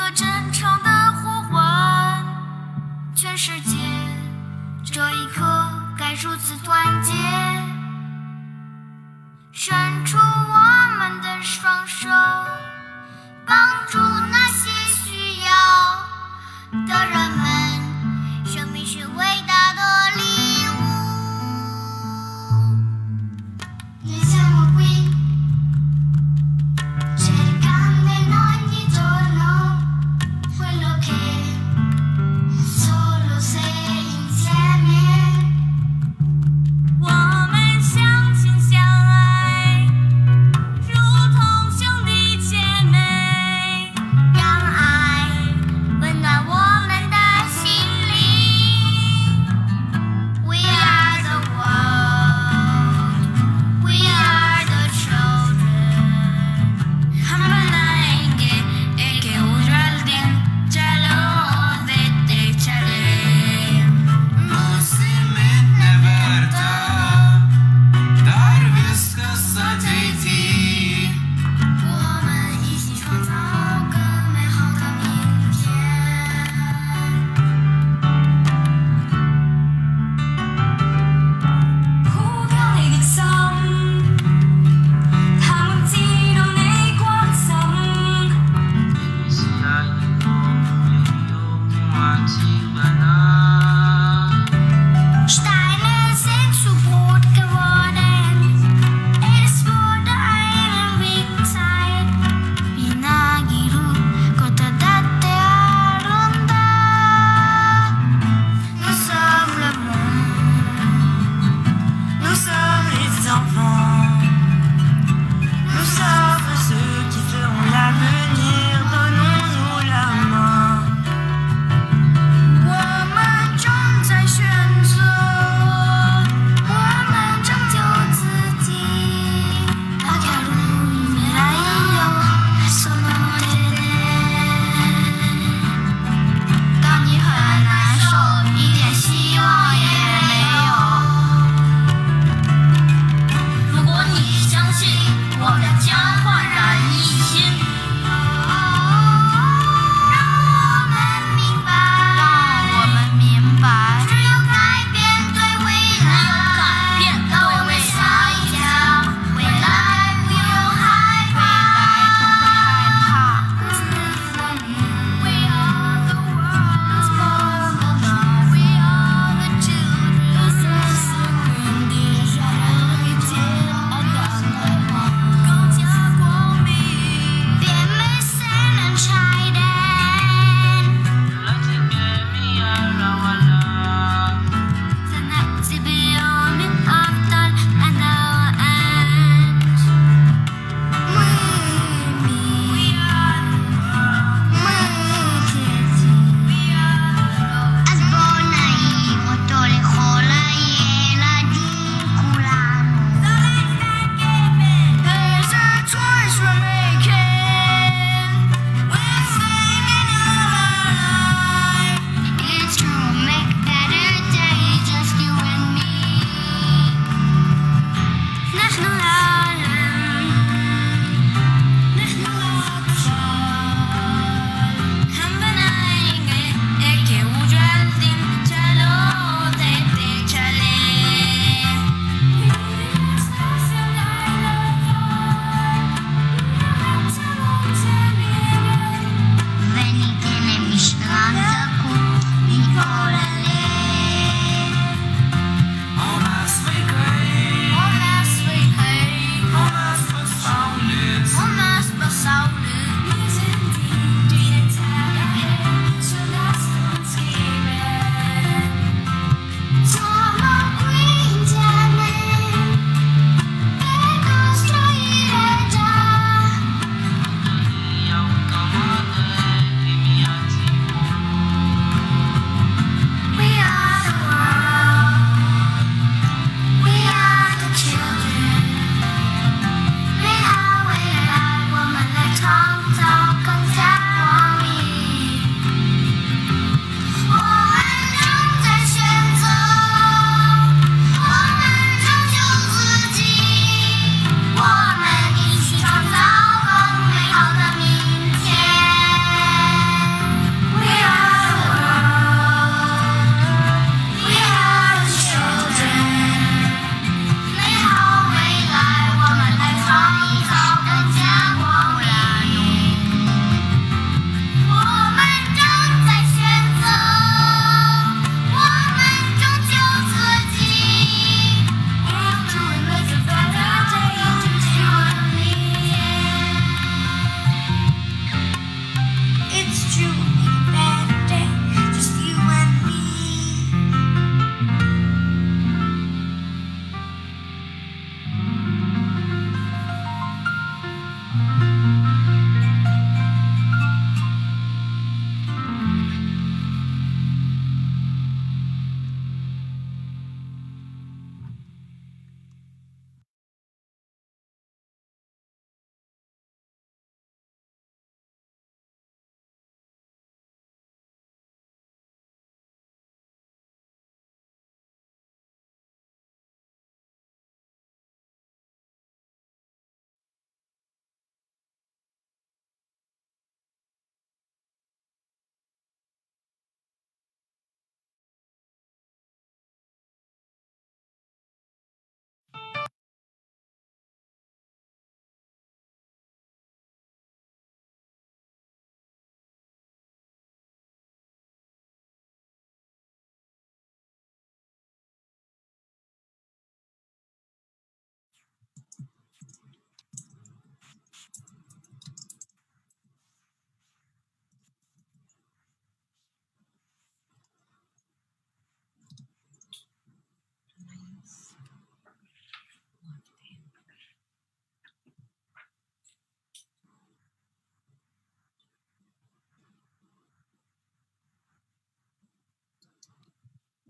个真诚的呼唤，全世界这一刻该如此团结，伸出我们的双手，帮助那些需要的人们。生命是伟大的礼物。Noi siamo qui, cercando in ogni giorno quello che solo sei insieme。我们相亲相爱，如同兄弟。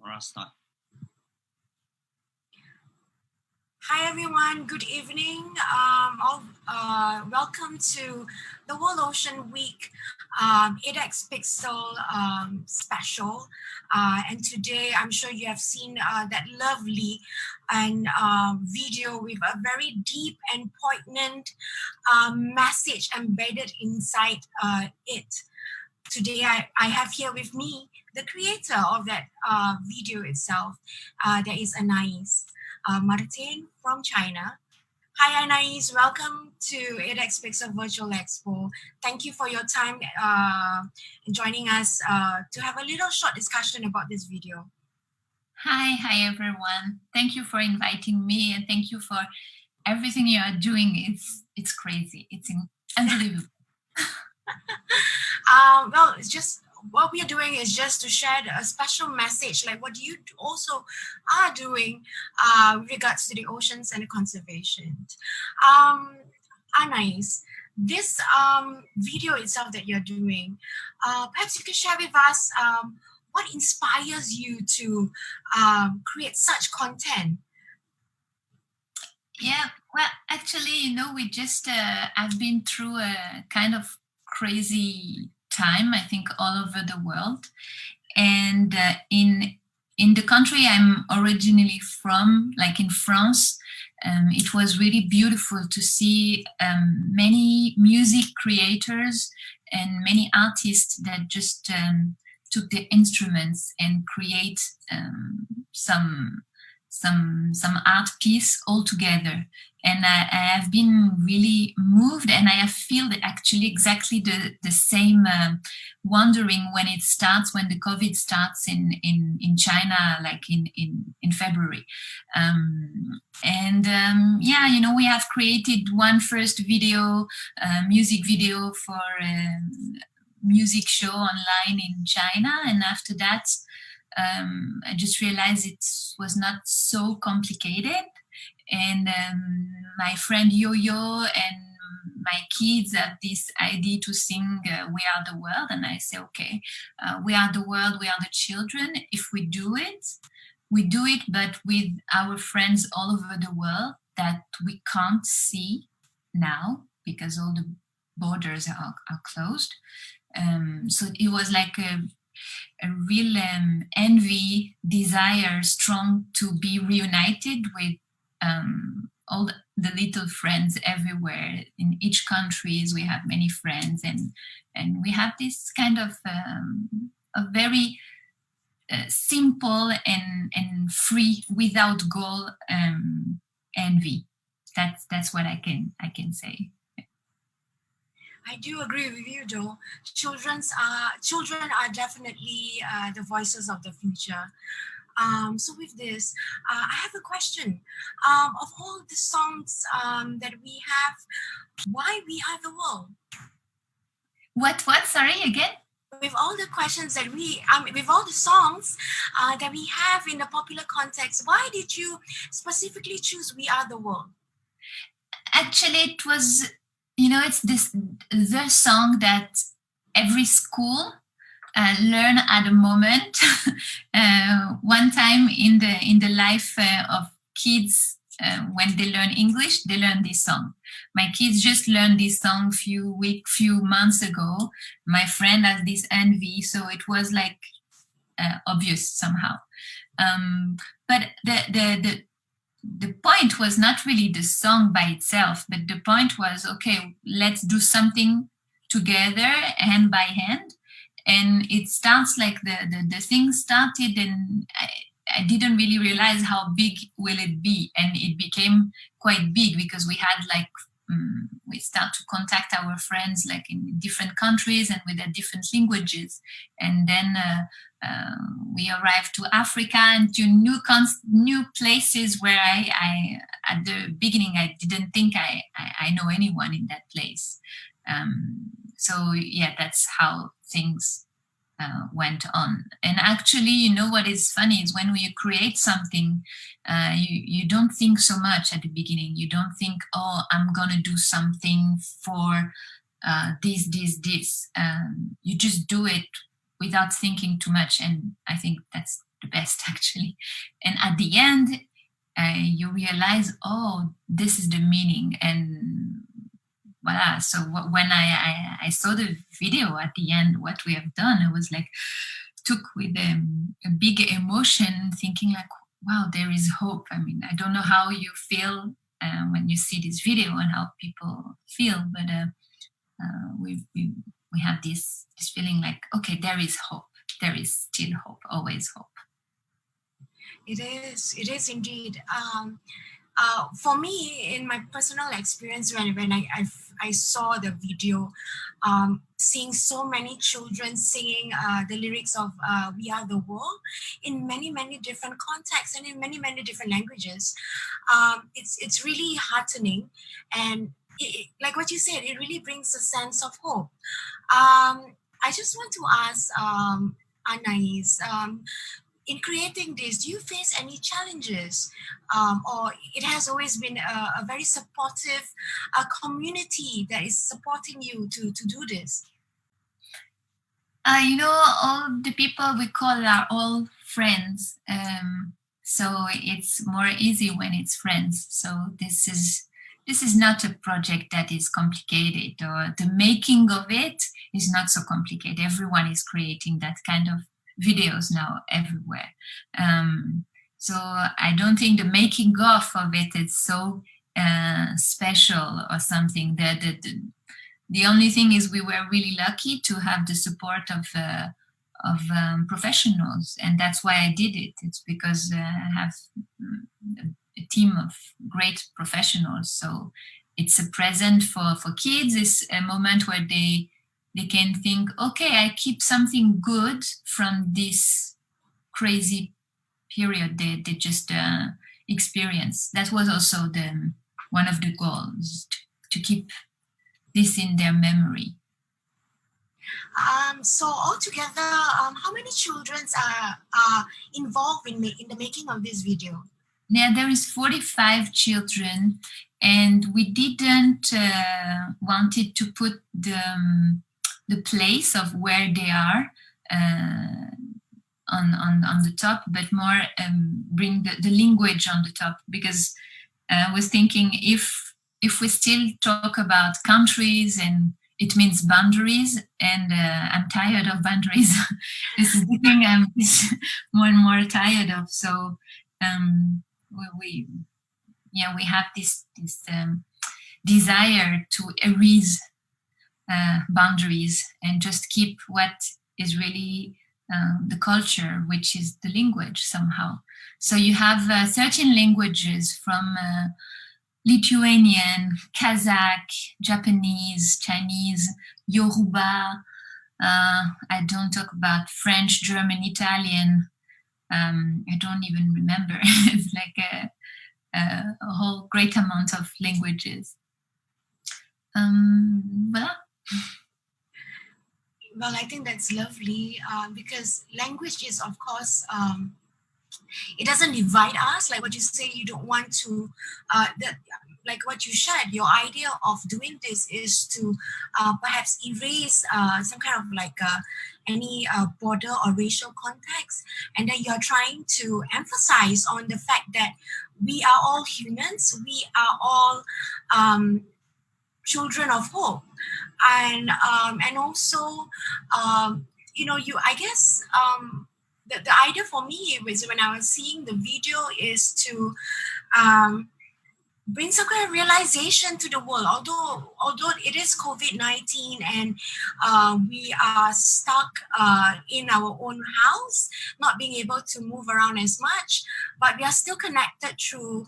Rasta. Hi everyone, good evening. Welcome to the World Ocean Week 8x Pixel special. And today I'm sure you have seen that lovely and video with a very deep and poignant message embedded inside it. Today I have here with me the creator of that video itself. That is Anais Martane from China. Hi Anais, welcome to 8x Pixel Virtual Expo. Thank you for your time joining us to have a little short discussion about this video. Hi everyone. Thank you for inviting me and thank you for everything you are doing. It's crazy. It's unbelievable. Well, it's just what we are doing is just to share a special message, like what you also are doing with regards to the oceans and the conservation. Anais, this video itself that you're doing, perhaps you can share with us what inspires you to create such content. Yeah, well, actually, we just have been through a kind of crazy time, I think, all over the world. And in the country I'm originally from, like in France, it was really beautiful to see many music creators and many artists that just took the instruments and create some art piece all together. And I have been really moved, and I feel actually exactly the same wondering when it starts, when the COVID starts in China, like in February. Yeah, we have created one first video, music video for music show online in China, and after that I just realized it was not so complicated. And my friend Yo-Yo and my kids have this idea to sing We Are the World. And I say, okay, we are the world, we are the children. If we do it, but with our friends all over the world that we can't see now because all the borders are closed. So it was like a real envy, desire, strong to be reunited with all the little friends everywhere. In each countries, we have many friends, and we have this kind of a very simple and free, without goal envy. That's what I can say. I do agree with you, though. Children are definitely the voices of the future. So with this, I have a question. Of all the songs that we have, why We Are the World? What? Sorry, again? With all the questions that with all the songs that we have in the popular context, why did you specifically choose We Are the World? Actually, it was, it's the song that every school learn at a moment. One time in the life of kids, when they learn English, they learn this song. My kids just learned this song few months ago. My friend has this envy, so it was like obvious somehow. But the point was not really the song by itself, but the point was, okay, let's do something together, hand by hand. And it starts like the thing started, and I didn't really realize how big will it be. And it became quite big because we had we start to contact our friends like in different countries and with their different languages. And then we arrived to Africa and to new places where I at the beginning, I didn't think I know anyone in that place. So yeah, that's how things went on. And actually, what is funny is when you create something, you don't think so much at the beginning. You don't think, oh, I'm gonna do something for this. You just do it without thinking too much. And I think that's the best actually. And at the end, you realize, oh, this is the meaning. And voila. So when I saw the video at the end, what we have done, I was like, took with a big emotion, thinking like, wow, there is hope. I mean, I don't know how you feel when you see this video and how people feel, but we have this feeling like, okay, there is hope. There is still hope, always hope. It is indeed. For me, in my personal experience, when I saw the video, seeing so many children singing the lyrics of "We Are the World" in many different contexts and in many different languages, it's really heartening, and like what you said, it really brings a sense of hope. I just want to ask Anais, in creating this, do you face any challenges, or it has always been a very supportive community that is supporting you to do this? All the people we call are all friends, so it's more easy when it's friends. So this is not a project that is complicated, or the making of it is not so complicated. Everyone is creating that kind of videos now everywhere. So I don't think the making of it is so special or something. The only thing is we were really lucky to have the support of professionals, and that's why I did it. It's because I have a team of great professionals. So it's a present for kids. It's a moment where they can think, okay, I keep something good from this crazy period they just experienced. That was also one of the goals, to keep this in their memory. So altogether, how many children are involved in the making of this video? Yeah, there is 45 children, and we didn't wanted to put the place of where they are on the top, but more bring the language on the top, because I was thinking if we still talk about countries, and it means boundaries, and I'm tired of boundaries. This is the thing I'm more and more tired of. So we have this desire to erase boundaries and just keep what is really the culture, which is the language somehow. So you have 13 languages, from Lithuanian, Kazakh, Japanese, Chinese, Yoruba. I don't talk about French, German, Italian. I don't even remember. It's like a whole great amount of languages. Voilà. Well, I think that's lovely, because language is, of course, it doesn't divide us. Like what you say, you don't want to, like what you shared, your idea of doing this is to perhaps erase some kind of like any border or racial context. And then you're trying to emphasize on the fact that we are all humans, we are all children of hope. And also, I guess the idea for me was, when I was seeing the video, is to bring some kind of realization to the world. Although it is COVID-19 and we are stuck in our own house, not being able to move around as much, but we are still connected through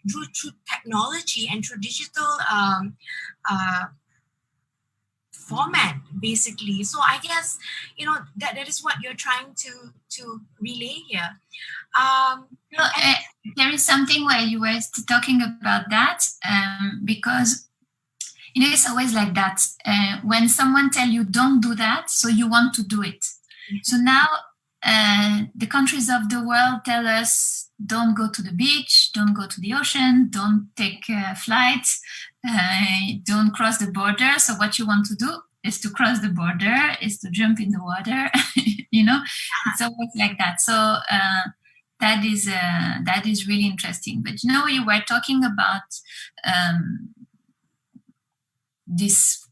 through technology and through digital format, basically. So I guess that is what you're trying to relay here. There is something where you were talking about that, because it's always like that. When someone tell you don't do that, so you want to do it. Mm-hmm. So now the countries of the world tell us, don't go to the beach, don't go to the ocean, don't take flights, don't cross the border. So what you want to do is to cross the border, is to jump in the water, It's always like that. So that is really interesting. But you were talking about this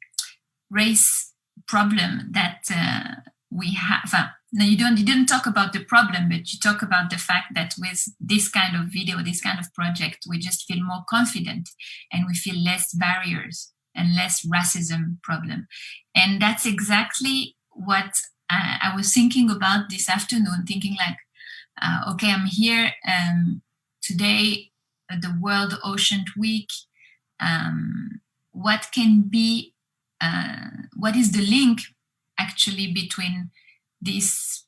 race problem that we have. No, you didn't talk about the problem, but you talk about the fact that with this kind of video, this kind of project, we just feel more confident and we feel less barriers and less racism problem. And that's exactly what I was thinking about this afternoon, thinking like, okay, I'm here today at the World Ocean Week. What is the link actually between this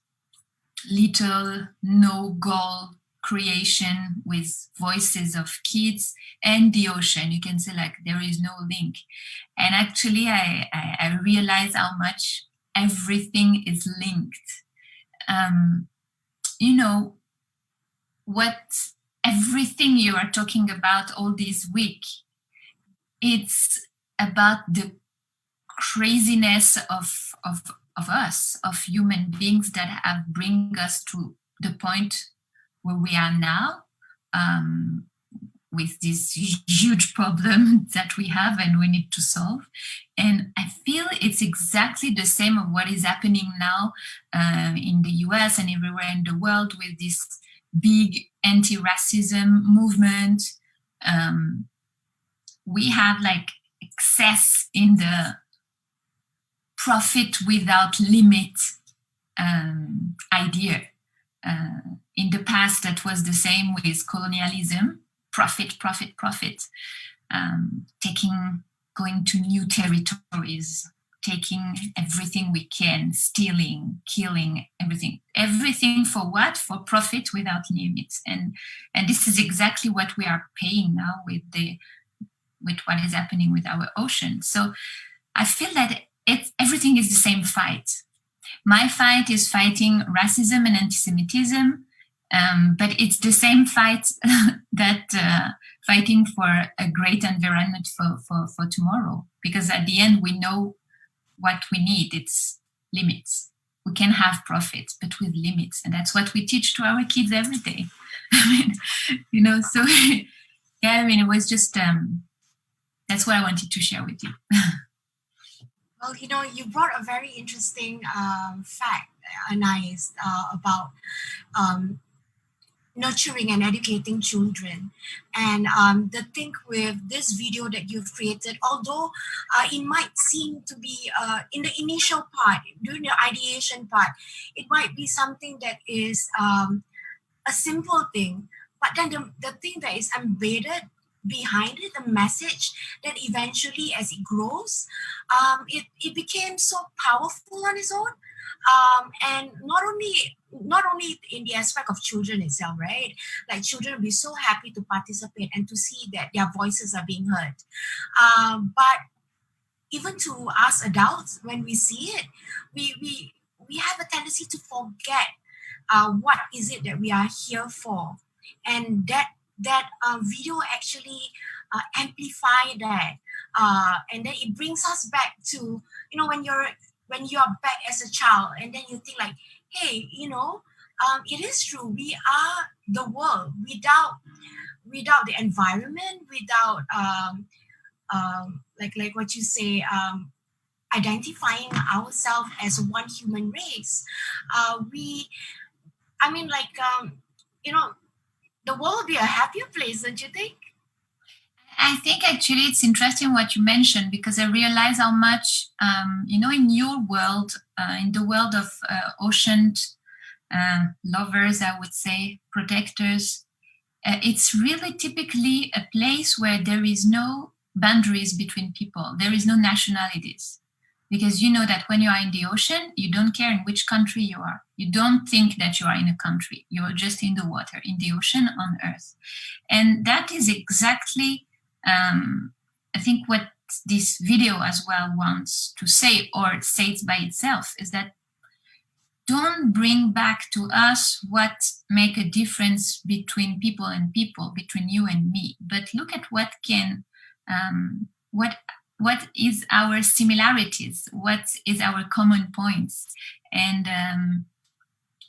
little no-goal creation with voices of kids and the ocean? You can say like there is no link. And actually I realize how much everything is linked. What everything you are talking about all this week, it's about the craziness of us, of human beings that have bring us to the point where we are now, with this huge problem that we have and we need to solve. And I feel it's exactly the same of what is happening now in the US and everywhere in the world with this big anti-racism movement. We have like excess in the profit without limit idea. In the past, that was the same with colonialism, profit, going to new territories, taking everything we can, stealing, killing, everything for what? For profit without limits. And this is exactly what we are paying now with what is happening with our ocean. So I feel that everything is the same fight. My fight is fighting racism and anti-Semitism, but it's the same fight that fighting for a great environment for tomorrow. Because at the end, we know what we need. It's limits. We can have profits, but with limits. And that's what we teach to our kids every day. So yeah, it was just, that's what I wanted to share with you. Well, you brought a very interesting fact, Anais, about nurturing and educating children. And the thing with this video that you've created, although it might seem to be in the initial part, during the ideation part, it might be something that is a simple thing, but then the thing that is embedded behind it, the message that eventually as it grows, it became so powerful on its own. And not only in the aspect of children itself, right? Like children will be so happy to participate and to see that their voices are being heard. But even to us adults, when we see it, we have a tendency to forget what is it that we are here for, and that video actually amplify that, and then it brings us back to when you are back as a child, and then you think like, hey, it is true, we are the world. Without the environment, without like what you say, identifying ourselves as one human race, the world would be a happier place, don't you think? I think actually it's interesting what you mentioned, because I realize how much, in your world, in the world of ocean lovers, I would say, protectors, it's really typically a place where there is no boundaries between people. There is no nationalities. Because you know that when you are in the ocean, you don't care in which country you are. You don't think that you are in a country. You're just in the water, in the ocean, on Earth. And that is exactly, I think, what this video as well wants to say, or states by itself, is that don't bring back to us what make a difference between people and people, between you and me, but look at what can, what is our similarities, what is our common points, and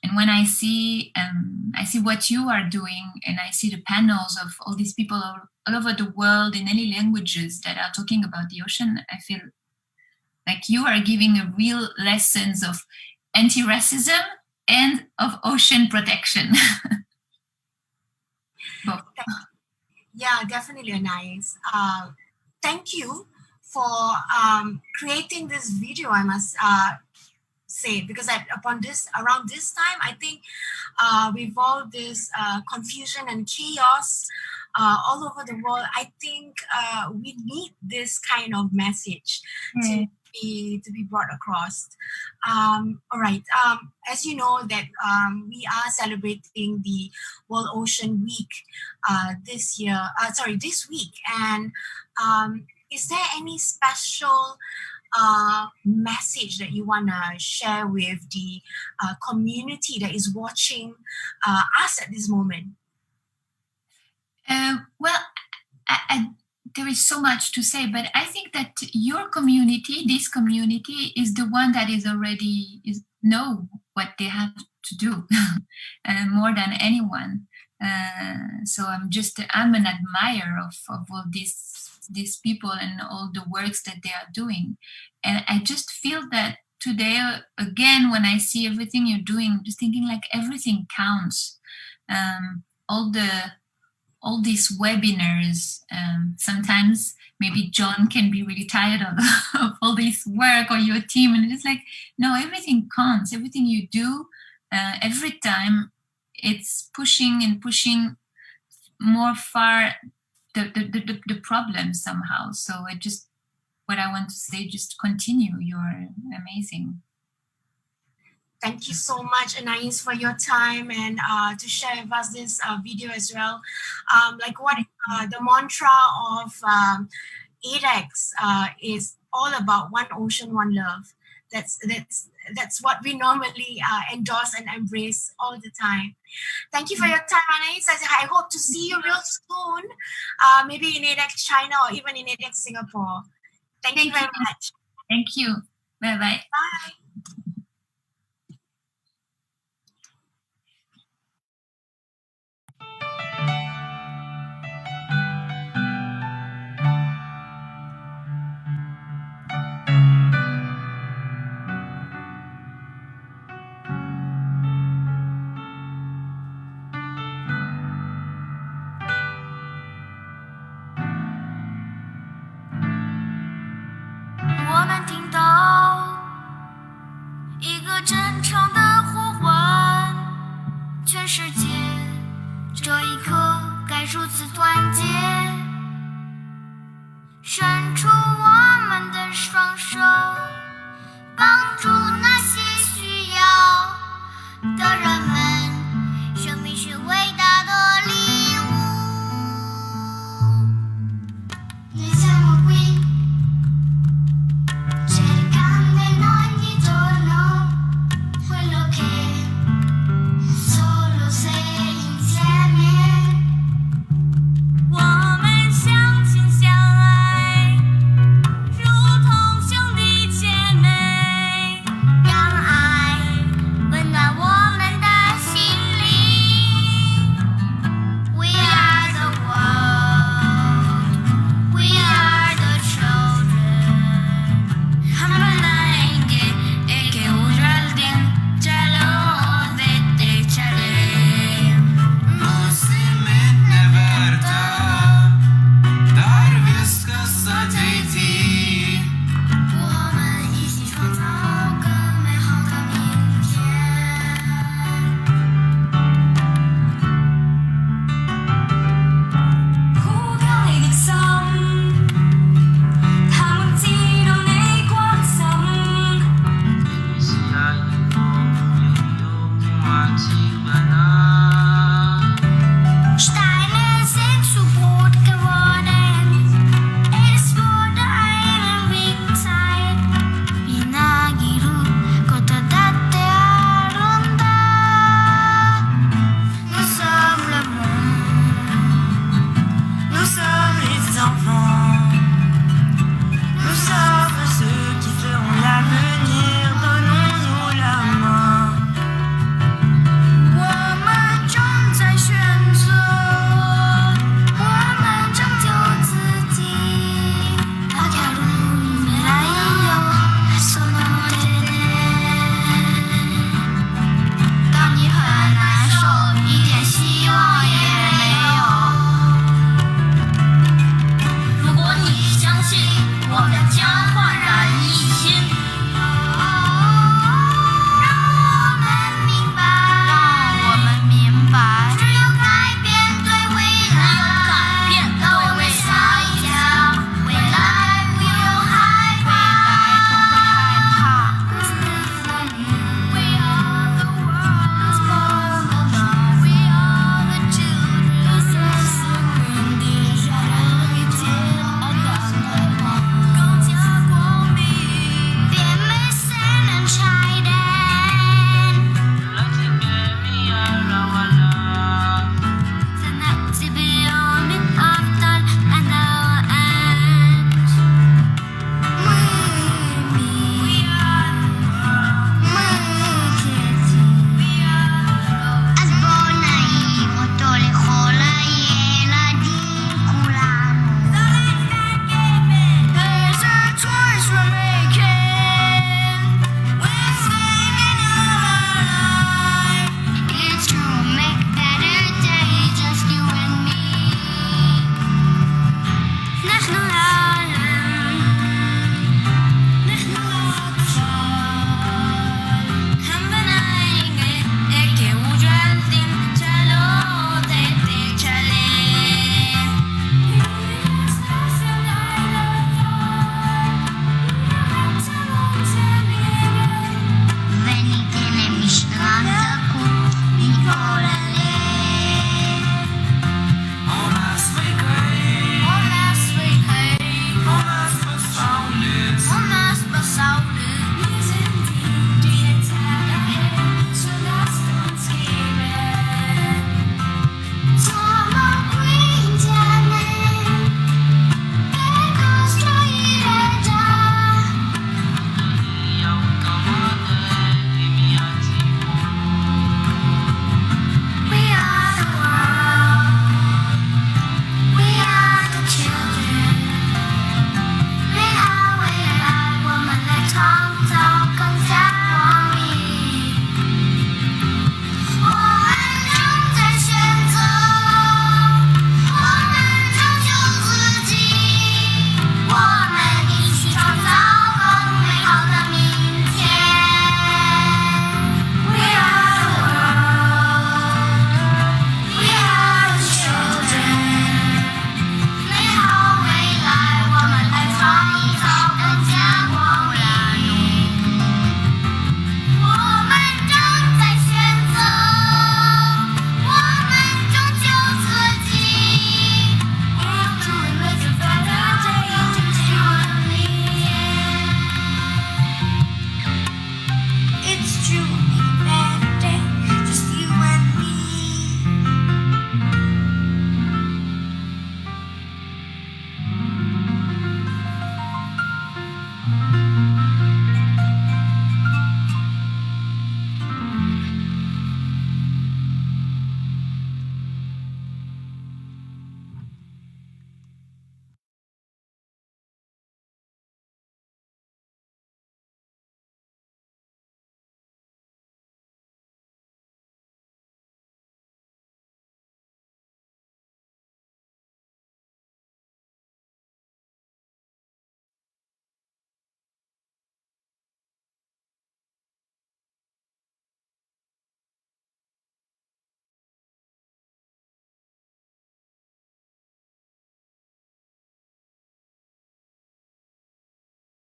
And when I see what you are doing, and I see the panels of all these people all over the world in any languages that are talking about the ocean, I feel like you are giving a real lessons of anti-racism and of ocean protection. Both. Yeah, definitely, Anais. Thank you for creating this video, I must say, because around this time, I think with all this confusion and chaos all over the world, I think we need this kind of message to be brought across. All right. As you know that we are celebrating the World Ocean Week this week, and is there any special message that you want to share with the community that is watching us at this moment? Well, there is so much to say, but I think that your community, this community, is the one that is already know what they have to do more than anyone. So I'm an admirer of all these people and all the works that they are doing. And I just feel that today, again, when I see everything you're doing, I'm just thinking like everything counts. All these webinars, sometimes maybe John can be really tired of all this work, or your team, and it's like, no, everything counts. Everything you do, every time, it's pushing more far the problem somehow. So what I want to say, just continue. You're amazing. Thank you so much, Anais, for your time and to share with us this video as well. Like what the mantra of ADEX is all about: one ocean, one love. That's what we normally endorse and embrace all the time. Thank you for your time, Anais. I hope to see you real soon, maybe in ADEX China or even in ADEX Singapore. Thank you very much. Thank you. Bye-bye. Bye.这一刻该如此团结，伸出我